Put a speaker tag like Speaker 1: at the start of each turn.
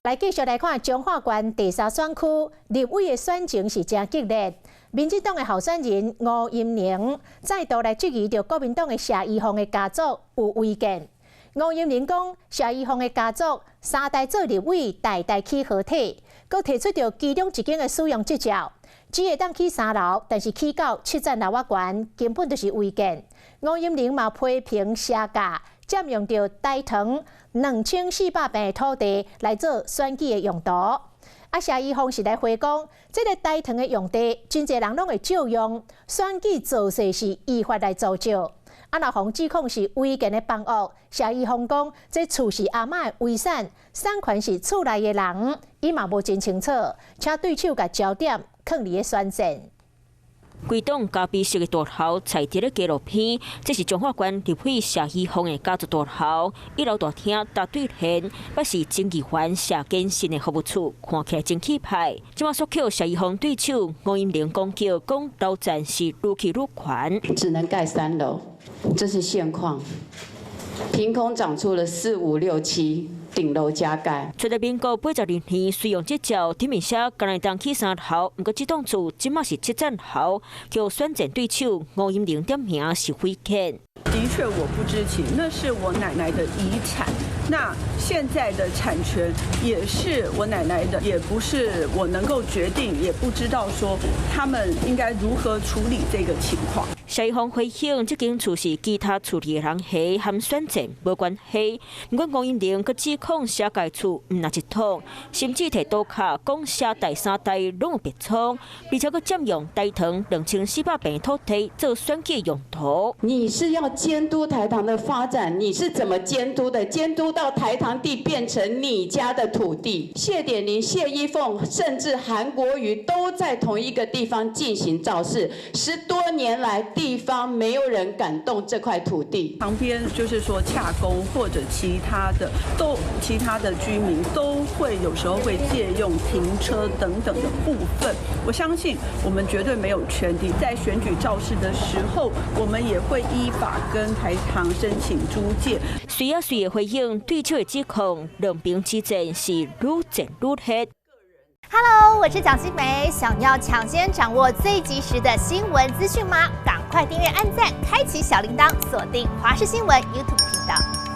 Speaker 1: 来继续来看彰化县第3选区立委的选情是真激烈。民进党的候选人吴音玲再度来质疑着国民党的谢依凤的家族有违建。吴音玲讲，谢依凤的家族3代做立委，代代起合体，佮提出着其中一间的使用执照，只会当起3楼，但是起到7层楼仔悬，根本就是违建。吴音玲嘛批评谢家占用着大塘2400平的土地来做选举的用途。谢依凤是来回讲，这个大塘的用地，真侪人拢会照用，选举造势是依法来造就。若红指控是违建的房屋，谢依凤讲，这厝是阿嬷的遗产，产权是厝内的人，伊嘛无真清楚，请对手甲焦点放伫个选战。
Speaker 2: 规栋咖啡色的大楼踩伫咧街路边，这是彰化县立委谢依凤的家族大楼。1楼大厅搭对联，不是经议员谢建新的服务处，看起来真气派。今晚所扣谢依凤对手吴音玲攻击，讲楼层是愈起愈宽，
Speaker 3: 只能盖3楼，这是现况。凭空长出了4、5、6、7。顶楼加盖，
Speaker 2: 除了民国82年使用执照，顶面写敢来当起3楼，不过这栋厝今嘛是7层楼，叫选战对手吴音玲点名是违建。
Speaker 4: 的确我不知情，那是我奶奶的遗产。那现在的产权也是我奶奶的，也不是我能够决定，也不知道说他们应该如何处理这个情况。
Speaker 2: 谢依凤回应，这间厝是其他处理的人下，和选战无关系。不过吴音玲佮指控谢家厝唔那一统，甚至摕刀卡讲谢代3代拢有别仓，而且佮占用大塘2400平的土地做选举用途。
Speaker 3: 你是要监督台糖的发展，你是怎么监督的？监督到台糖地变成你家的土地。谢点林、谢依凤，甚至韩国瑜都在同一个地方进行造势，10多年来，地方没有人敢动这块土地。
Speaker 4: 旁边就是说洽公或者其他的居民都会有时候会借用停车等等的部分。我相信我们绝对没有权利在选举造势的时候，我们也会依法跟台糖申请租借。
Speaker 2: 随的回应对手的指控，两边之争是愈战愈黑。
Speaker 5: Hello， 我是蒋欣梅。想要抢先掌握最及时的新闻资讯吗？赶快订阅、按赞、开启小铃铛，锁定华视新闻 YouTube 频道。